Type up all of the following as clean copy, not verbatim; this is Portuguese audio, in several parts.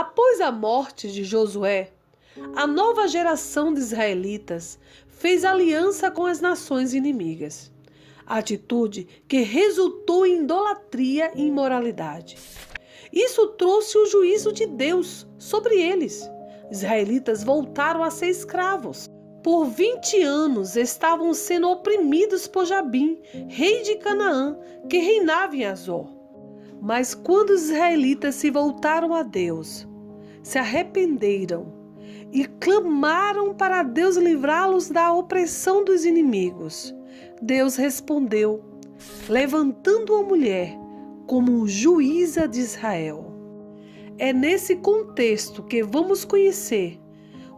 Após a morte de Josué, a nova geração de israelitas fez aliança com as nações inimigas, atitude que resultou em idolatria e imoralidade. Isso trouxe o juízo de Deus sobre eles. Israelitas voltaram a ser escravos. Por 20 anos estavam sendo oprimidos por Jabim, rei de Canaã, que reinava em Azor. Mas quando os israelitas se voltaram a Deus, se arrependeram e clamaram para Deus livrá-los da opressão dos inimigos, Deus respondeu, levantando uma mulher como juíza de Israel. É nesse contexto que vamos conhecer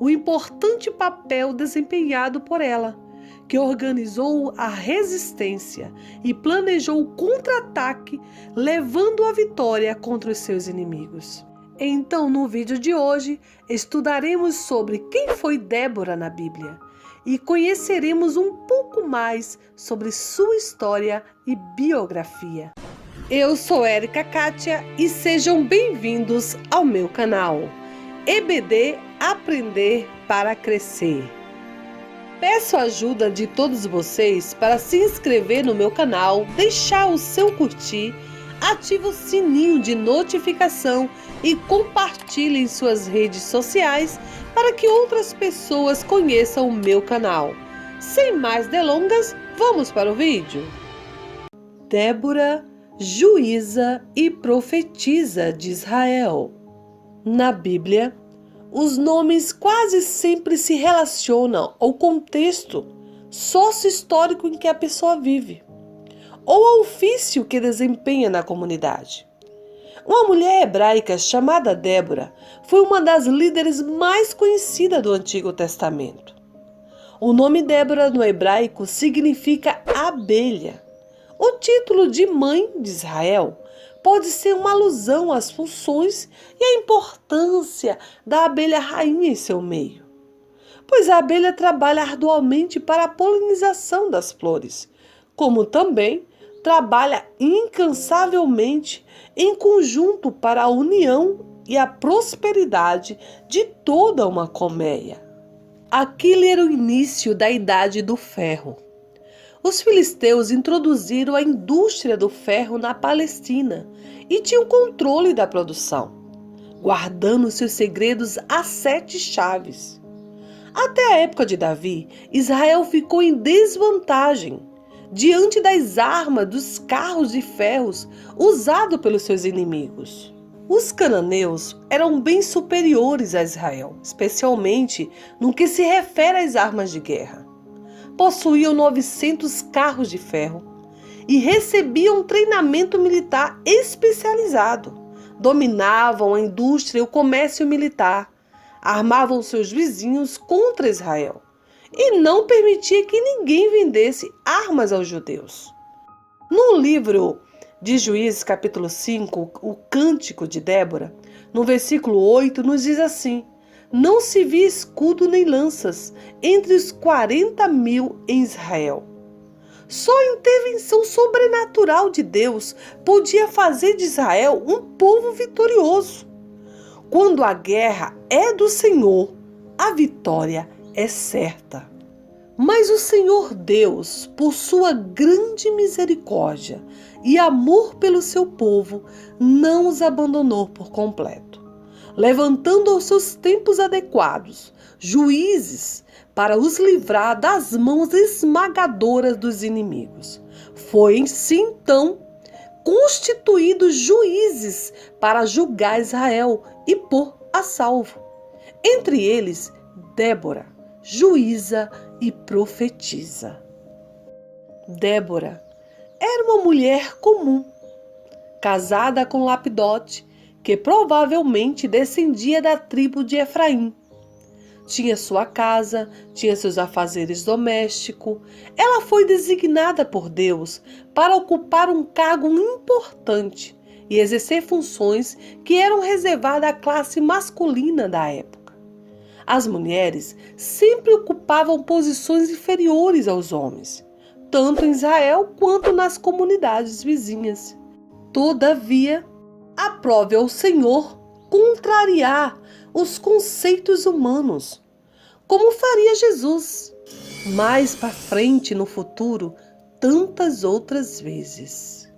o importante papel desempenhado por ela, que organizou a resistência e planejou o contra-ataque, levando a vitória contra os seus inimigos. Então, no vídeo de hoje, estudaremos sobre quem foi Débora na Bíblia e conheceremos um pouco mais sobre sua história e biografia. Eu sou Érica Kátia e sejam bem-vindos ao meu canal EBD Aprender para Crescer. Peço a ajuda de todos vocês para se inscrever no meu canal, deixar o seu curtir, ative o sininho de notificação e compartilhe em suas redes sociais para que outras pessoas conheçam o meu canal. Sem mais delongas, vamos para o vídeo. Débora, juíza e profetisa de Israel. Na Bíblia, os nomes quase sempre se relacionam ao contexto sócio-histórico em que a pessoa vive, ou ao ofício que desempenha na comunidade. Uma mulher hebraica chamada Débora foi uma das líderes mais conhecidas do Antigo Testamento. O nome Débora no hebraico significa abelha. O título de mãe de Israel pode ser uma alusão às funções e à importância da abelha rainha em seu meio, pois a abelha trabalha arduamente para a polinização das flores, como também trabalha incansavelmente em conjunto para a união e a prosperidade de toda uma colmeia. Aquele era o início da Idade do Ferro. Os filisteus introduziram a indústria do ferro na Palestina e tinham controle da produção, guardando seus segredos a 7 chaves. Até a época de Davi, Israel ficou em desvantagem diante das armas dos carros de ferros usados pelos seus inimigos. Os cananeus eram bem superiores a Israel, especialmente no que se refere às armas de guerra. Possuíam 900 carros de ferro e recebiam treinamento militar especializado. Dominavam a indústria e o comércio militar, armavam seus vizinhos contra Israel e não permitia que ninguém vendesse armas aos judeus. No livro de Juízes, capítulo 5, o Cântico de Débora, no versículo 8, nos diz assim: não se via escudo nem lanças entre os 40.000 em Israel. Só a intervenção sobrenatural de Deus podia fazer de Israel um povo vitorioso. Quando a guerra é do Senhor, a vitória é certa. Mas o Senhor Deus, por sua grande misericórdia e amor pelo seu povo, não os abandonou por completo, levantando aos seus tempos adequados juízes para os livrar das mãos esmagadoras dos inimigos. Foi então constituídos juízes para julgar Israel e pôr a salvo. Entre eles, Débora, juíza e profetisa. Débora era uma mulher comum, casada com Lapidote, que provavelmente descendia da tribo de Efraim. Tinha sua casa, tinha seus afazeres domésticos. Ela foi designada por Deus para ocupar um cargo importante e exercer funções que eram reservadas à classe masculina da época. As mulheres sempre ocupavam posições inferiores aos homens, tanto em Israel quanto nas comunidades vizinhas. Todavia, aprove ao Senhor contrariar os conceitos humanos, como faria Jesus mais para frente no futuro, tantas outras vezes.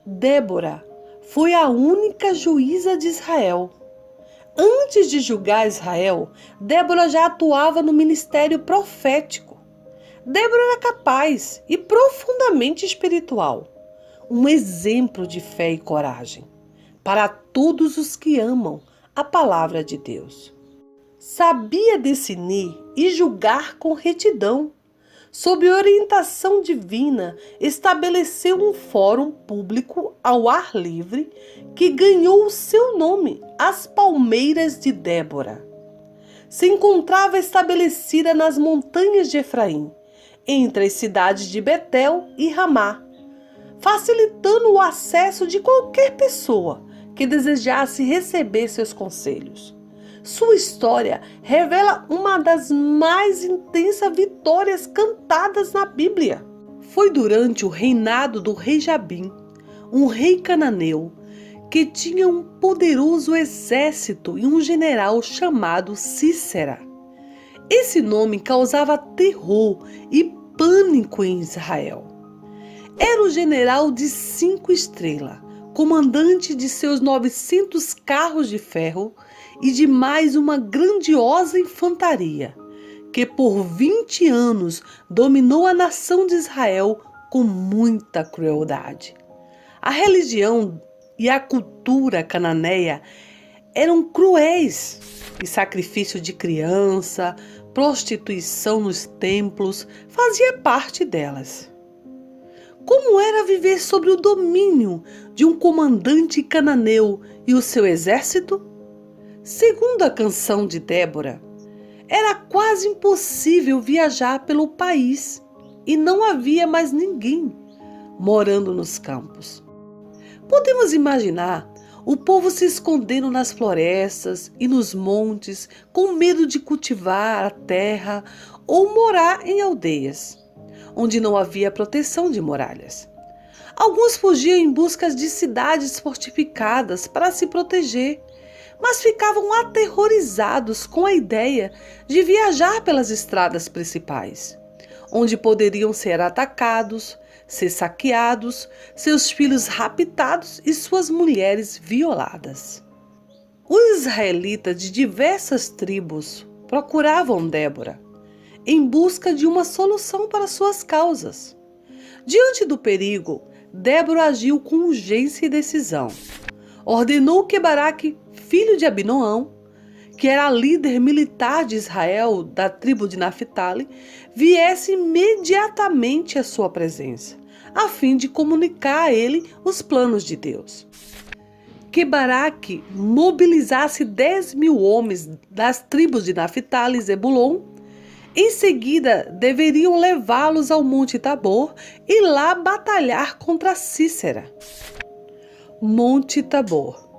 Débora foi a única juíza de Israel. Antes de julgar Israel, Débora já atuava no ministério profético. Débora era capaz e profundamente espiritual, um exemplo de fé e coragem para todos os que amam a palavra de Deus. Sabia discernir e julgar com retidão. Sob orientação divina, estabeleceu um fórum público ao ar livre que ganhou o seu nome, as Palmeiras de Débora. Se encontrava estabelecida nas montanhas de Efraim, entre as cidades de Betel e Ramá, facilitando o acesso de qualquer pessoa que desejasse receber seus conselhos. Sua história revela uma das mais intensas vitórias cantadas na Bíblia. Foi durante o reinado do rei Jabim, um rei cananeu, que tinha um poderoso exército e um general chamado Sísera. Esse nome causava terror e pânico em Israel. Era o general de 5 estrelas, comandante de seus 900 carros de ferro e de mais uma grandiosa infantaria, que por 20 anos dominou a nação de Israel com muita crueldade. A religião e a cultura cananeia eram cruéis, e sacrifício de criança, prostituição nos templos, fazia parte delas. Como era viver sob o domínio de um comandante cananeu e o seu exército? Segundo a canção de Débora, era quase impossível viajar pelo país e não havia mais ninguém morando nos campos. Podemos imaginar o povo se escondendo nas florestas e nos montes, com medo de cultivar a terra ou morar em aldeias, onde não havia proteção de muralhas. Alguns fugiam em busca de cidades fortificadas para se proteger, mas ficavam aterrorizados com a ideia de viajar pelas estradas principais, onde poderiam ser atacados, ser saqueados, seus filhos raptados e suas mulheres violadas. Os israelitas de diversas tribos procuravam Débora em busca de uma solução para suas causas. Diante do perigo, Débora agiu com urgência e decisão. Ordenou que Baraque, filho de Abinoão, que era líder militar de Israel da tribo de Naphtali, viesse imediatamente à sua presença, a fim de comunicar a ele os planos de Deus. Que Baraque mobilizasse 10.000 homens das tribos de Naphtali e Zebulon. Em seguida, deveriam levá-los ao Monte Tabor e lá batalhar contra Sísera. Monte Tabor.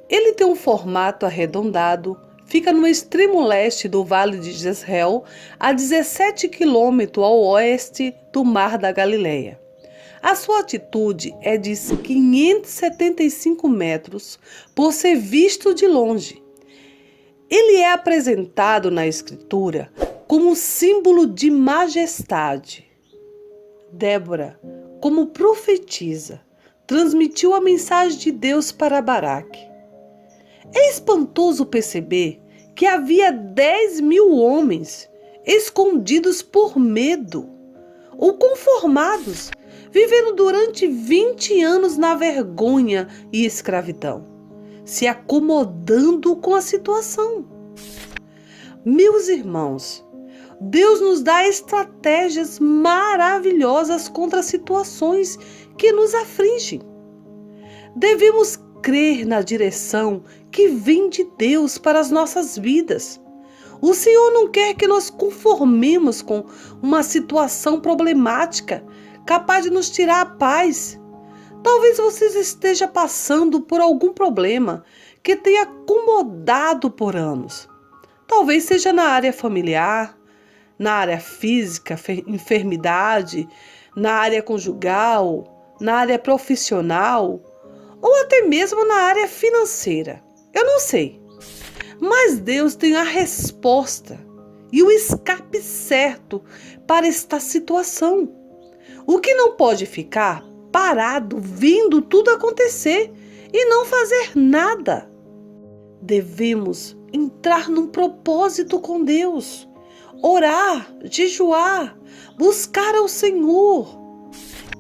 Ele tem um formato arredondado, fica no extremo leste do Vale de Jezreel, a 17 quilômetros ao oeste do Mar da Galileia. A sua altitude é de 575 metros, por ser visto de longe. Ele é apresentado na Escritura como um símbolo de majestade. Débora, como profetisa, transmitiu a mensagem de Deus para Baraque. É espantoso perceber que havia 10.000 homens escondidos por medo ou conformados, vivendo durante 20 anos na vergonha e escravidão, se acomodando com a situação. Meus irmãos, Deus nos dá estratégias maravilhosas contra situações que nos afligem. Devemos crer na direção que vem de Deus para as nossas vidas. O Senhor não quer que nós conformemos com uma situação problemática, capaz de nos tirar a paz. Talvez você esteja passando por algum problema que tenha acomodado por anos. Talvez seja na área familiar, na área física, enfermidade, na área conjugal, na área profissional, ou até mesmo na área financeira. Eu não sei. Mas Deus tem a resposta e o escape certo para esta situação. O que não pode ficar parado vendo tudo acontecer e não fazer nada. Devemos entrar num propósito com Deus, orar, jejuar, buscar ao Senhor.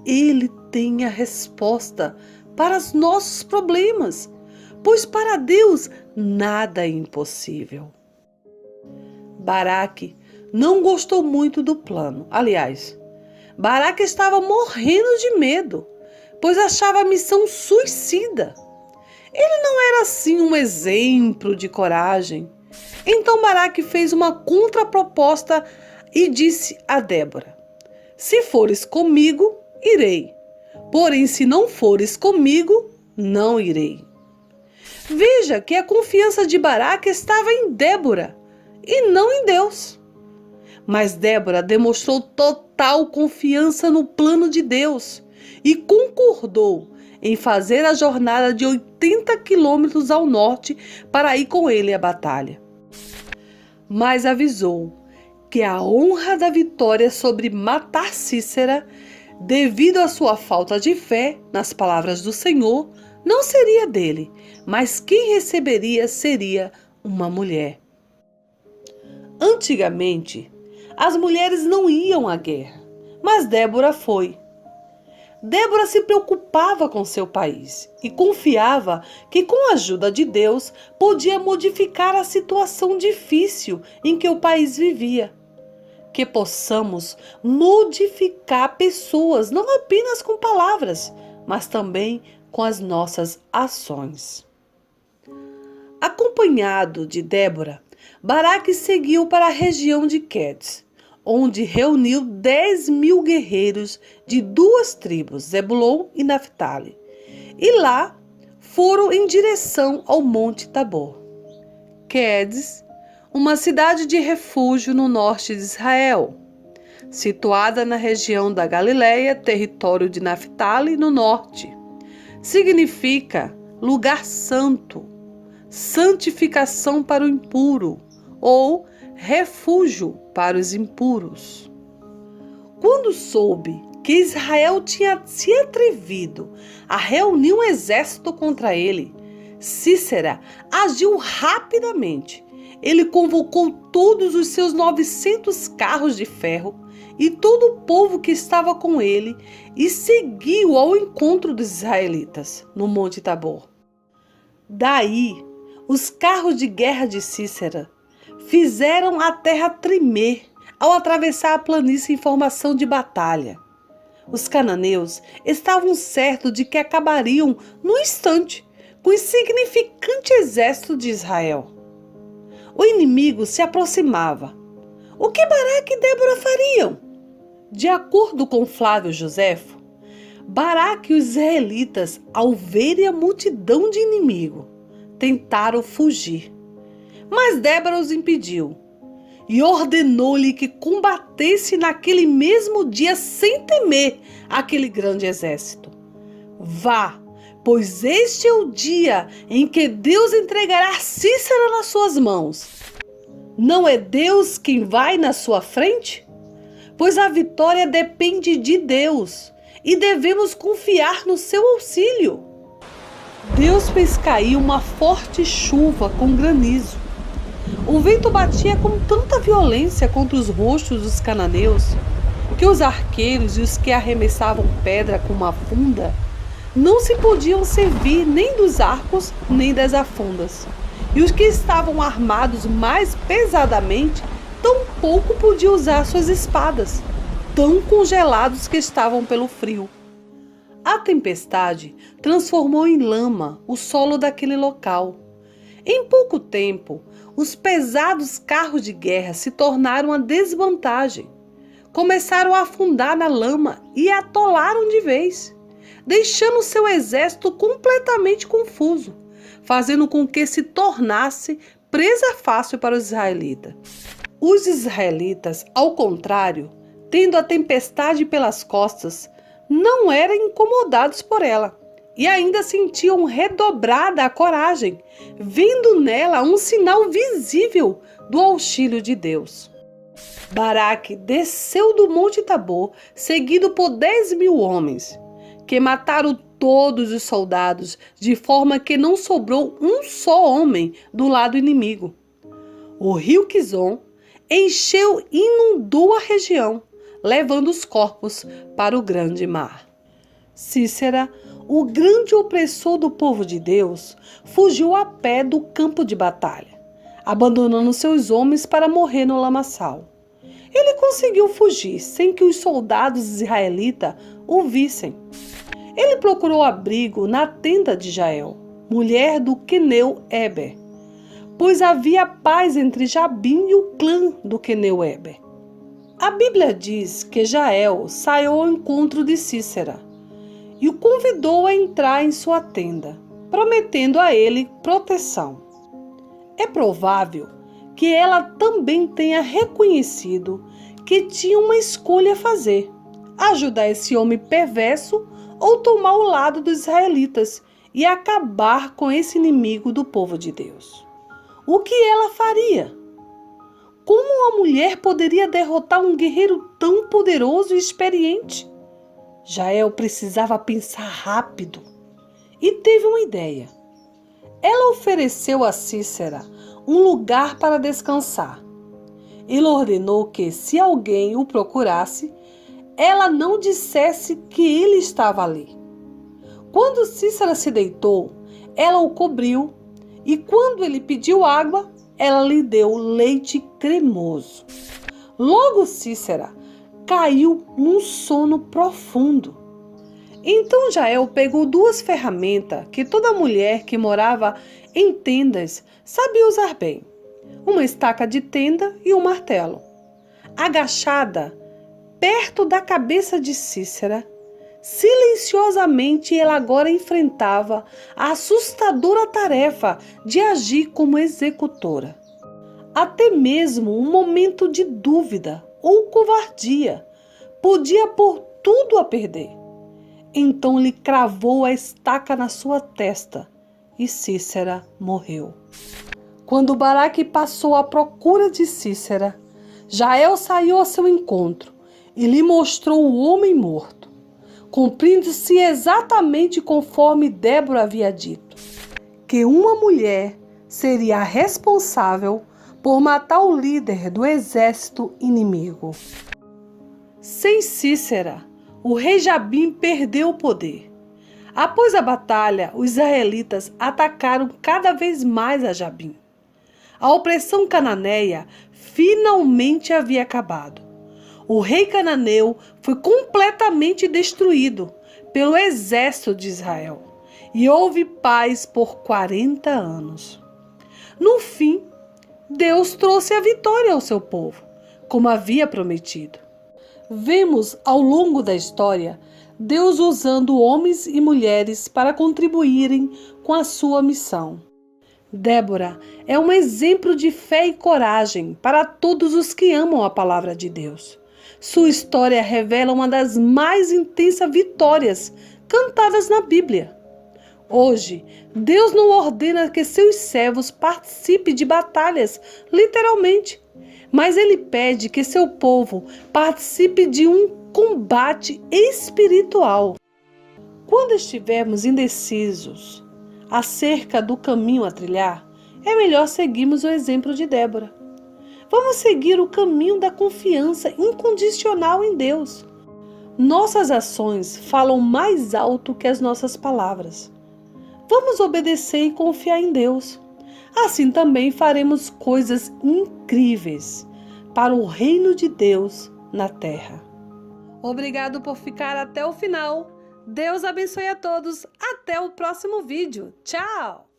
Ele tem a resposta para os nossos problemas, pois para Deus nada é impossível. Baraque não gostou muito do plano. Aliás, Baraque estava morrendo de medo, pois achava a missão suicida. Ele não era assim um exemplo de coragem. Então Baraque fez uma contraproposta e disse a Débora: se fores comigo, irei. Porém, se não fores comigo, não irei. Veja que a confiança de Baraque estava em Débora e não em Deus. Mas Débora demonstrou total confiança no plano de Deus e concordou em fazer a jornada de 80 quilômetros ao norte para ir com ele à batalha. Mas avisou que a honra da vitória sobre matar Cícera, devido à sua falta de fé nas palavras do Senhor, não seria dele, mas quem receberia seria uma mulher. Antigamente, as mulheres não iam à guerra, mas Débora foi. Débora se preocupava com seu país e confiava que, com a ajuda de Deus, podia modificar a situação difícil em que o país vivia. Que possamos modificar pessoas, não apenas com palavras, mas também com as nossas ações. Acompanhado de Débora, Baraque seguiu para a região de Quedes, onde reuniu 10.000 guerreiros de duas tribos, Zebulon e Naftali, e lá foram em direção ao Monte Tabor. Quedes, uma cidade de refúgio no norte de Israel, situada na região da Galileia, território de Naftali, no norte. Significa lugar santo, santificação para o impuro, ou refúgio para os impuros. Quando soube que Israel tinha se atrevido a reunir um exército contra ele, Cícera agiu rapidamente. Ele convocou todos os seus 900 carros de ferro e todo o povo que estava com ele e seguiu ao encontro dos israelitas no Monte Tabor. Daí, os carros de guerra de Cícera fizeram a terra tremer ao atravessar a planície em formação de batalha. Os cananeus estavam certos de que acabariam no instante com o insignificante exército de Israel. O inimigo se aproximava. O que Baraque e Débora fariam? De acordo com Flávio Joséfo, Baraque e os israelitas, ao verem a multidão de inimigo, tentaram fugir. Mas Débora os impediu e ordenou-lhe que combatesse naquele mesmo dia sem temer aquele grande exército. Vá, pois este é o dia em que Deus entregará Cícera nas suas mãos. Não é Deus quem vai na sua frente? Pois a vitória depende de Deus e devemos confiar no seu auxílio. Deus fez cair uma forte chuva com granizo. O vento batia com tanta violência contra os rostos dos cananeus que os arqueiros e os que arremessavam pedra com uma funda não se podiam servir nem dos arcos nem das afundas. E os que estavam armados mais pesadamente tampouco podiam usar suas espadas, tão congelados que estavam pelo frio. A tempestade transformou em lama o solo daquele local. Em pouco tempo, os pesados carros de guerra se tornaram a desvantagem. Começaram a afundar na lama e atolaram de vez, deixando seu exército completamente confuso, fazendo com que se tornasse presa fácil para os israelitas. Os israelitas, ao contrário, tendo a tempestade pelas costas, não eram incomodados por ela. e ainda sentiam redobrada a coragem, vendo nela um sinal visível do auxílio de Deus. Baraque desceu do Monte Tabor, seguido por 10.000 homens, que mataram todos os soldados, de forma que não sobrou um só homem do lado inimigo. O rio Quizon encheu e inundou a região, levando os corpos para o grande mar. Cícera, o grande opressor do povo de Deus, fugiu a pé do campo de batalha, abandonando seus homens para morrer no lamaçal. Ele conseguiu fugir sem que os soldados israelitas o vissem. Ele procurou abrigo na tenda de Jael, mulher do queneu Heber, pois havia paz entre Jabim e o clã do queneu Heber. A Bíblia diz que Jael saiu ao encontro de Cícera e o convidou a entrar em sua tenda, prometendo a ele proteção. É provável que ela também tenha reconhecido que tinha uma escolha a fazer: ajudar esse homem perverso ou tomar o lado dos israelitas e acabar com esse inimigo do povo de Deus. O que ela faria? Como uma mulher poderia derrotar um guerreiro tão poderoso e experiente? Jael precisava pensar rápido e teve uma ideia. Ela ofereceu a Cícera um lugar para descansar. Ele ordenou que, se alguém o procurasse, ela não dissesse que ele estava ali. Quando Cícera se deitou, ela o cobriu, e quando ele pediu água, ela lhe deu leite cremoso. Logo Cícera caiu num sono profundo. Então Jael pegou 2 ferramentas que toda mulher que morava em tendas sabia usar bem: uma estaca de tenda e um martelo. Agachada perto da cabeça de Cícera, silenciosamente ela agora enfrentava a assustadora tarefa de agir como executora. Até mesmo um momento de dúvida ou covardia podia pôr tudo a perder. Então lhe cravou a estaca na sua testa e Cícera morreu. Quando Baraque passou à procura de Cícera, Jael saiu ao seu encontro e lhe mostrou o homem morto, cumprindo-se exatamente conforme Débora havia dito, que uma mulher seria a responsável por matar o líder do exército inimigo. Sem Cícera, o rei Jabim perdeu o poder. Após a batalha, os israelitas atacaram cada vez mais a Jabim. A opressão cananeia finalmente havia acabado. O rei cananeu foi completamente destruído pelo exército de Israel e houve paz por 40 anos. No fim, Deus trouxe a vitória ao seu povo, como havia prometido. Vemos ao longo da história Deus usando homens e mulheres para contribuírem com a sua missão. Débora é um exemplo de fé e coragem para todos os que amam a palavra de Deus. Sua história revela uma das mais intensas vitórias cantadas na Bíblia. Hoje, Deus não ordena que seus servos participem de batalhas, literalmente, mas Ele pede que seu povo participe de um combate espiritual. Quando estivermos indecisos acerca do caminho a trilhar, é melhor seguirmos o exemplo de Débora. Vamos seguir o caminho da confiança incondicional em Deus. Nossas ações falam mais alto que as nossas palavras. Vamos obedecer e confiar em Deus. Assim também faremos coisas incríveis para o reino de Deus na terra. Obrigado por ficar até o final. Deus abençoe a todos. Até o próximo vídeo. Tchau!